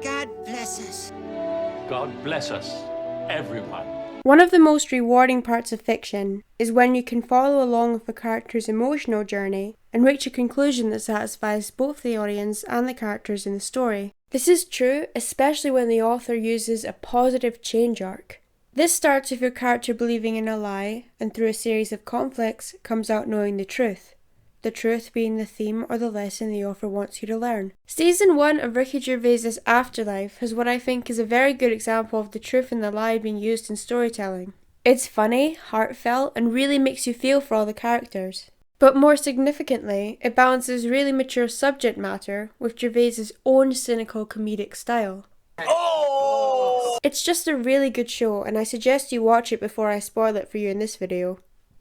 God bless us. God bless us, everyone. One of the most rewarding parts of fiction is when you can follow along with a character's emotional journey and reach a conclusion that satisfies both the audience and the characters in the story. This is true especially when the author uses a positive change arc. This starts with your character believing in a lie and through a series of conflicts comes out knowing the truth being the theme or the lesson the author wants you to learn. Season 1 of Ricky Gervais' Afterlife has what I think is a very good example of the truth and the lie being used in storytelling. It's funny, heartfelt, and really makes you feel for all the characters. But more significantly, it balances really mature subject matter with Gervais' own cynical comedic style. Oh! It's just a really good show, and I suggest you watch it before I spoil it for you in this video.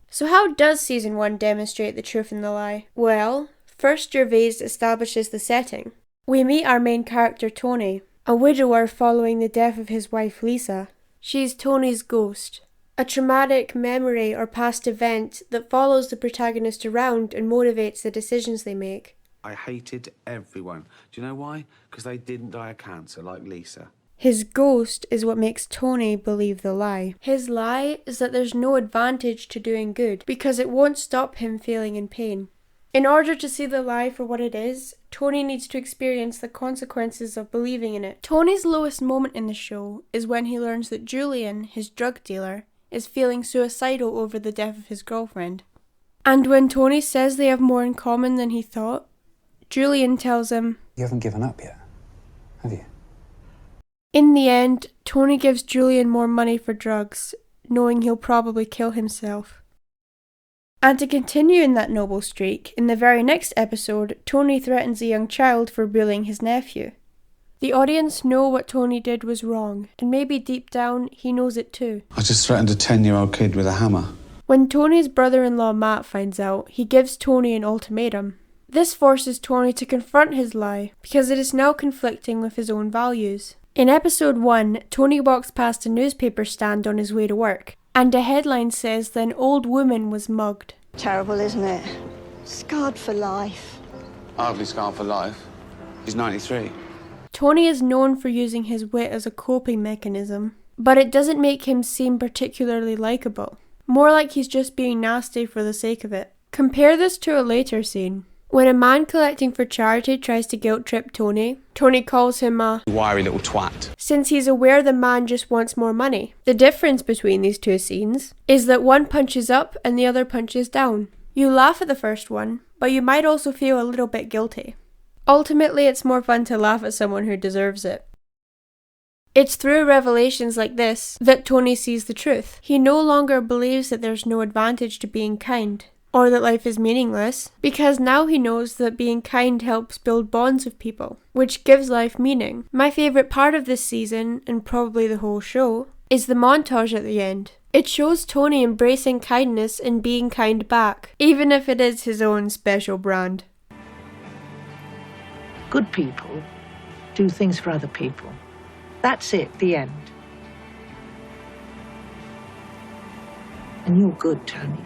So how does Season 1 demonstrate the truth and the lie? Well, first Gervais establishes the setting. We meet our main character Tony, a widower following the death of his wife Lisa. She's Tony's ghost, a traumatic memory or past event that follows the protagonist around and motivates the decisions they make. I hated everyone. Do you know why? Because they didn't die of cancer like Lisa. His ghost is what makes Tony believe the lie. His lie is that there's no advantage to doing good because it won't stop him feeling in pain. In order to see the lie for what it is, Tony needs to experience the consequences of believing in it. Tony's lowest moment in the show is when he learns that Julian, his drug dealer, is feeling suicidal over the death of his girlfriend. And when Tony says they have more in common than he thought, Julian tells him, "You haven't given up yet, have you?" In the end, Tony gives Julian more money for drugs, knowing he'll probably kill himself. And to continue in that noble streak, in the very next episode, Tony threatens a young child for bullying his nephew. The audience know what Tony did was wrong, and maybe deep down, he knows it too. I just threatened a 10-year-old kid with a hammer. When Tony's brother-in-law Matt finds out, he gives Tony an ultimatum. This forces Tony to confront his lie, because it is now conflicting with his own values. In episode 1, Tony walks past a newspaper stand on his way to work, and a headline says that an old woman was mugged. Terrible, isn't it? Scarred for life. Hardly scarred for life. He's 93. Tony is known for using his wit as a coping mechanism, but it doesn't make him seem particularly likeable. More like he's just being nasty for the sake of it. Compare this to a later scene. When a man collecting for charity tries to guilt-trip Tony, Tony calls him a Wiry little twat. Since he's aware the man just wants more money. The difference between these two scenes is that one punches up and the other punches down. You laugh at the first one, but you might also feel a little bit guilty. Ultimately, it's more fun to laugh at someone who deserves it. It's through revelations like this that Tony sees the truth. He no longer believes that there's no advantage to being kind, or that life is meaningless, because now he knows that being kind helps build bonds with people, which gives life meaning. My favourite part of this season, and probably the whole show, is the montage at the end. It shows Tony embracing kindness and being kind back, even if it is his own special brand. Good people do things for other people. That's it, the end. And you're good, Tony.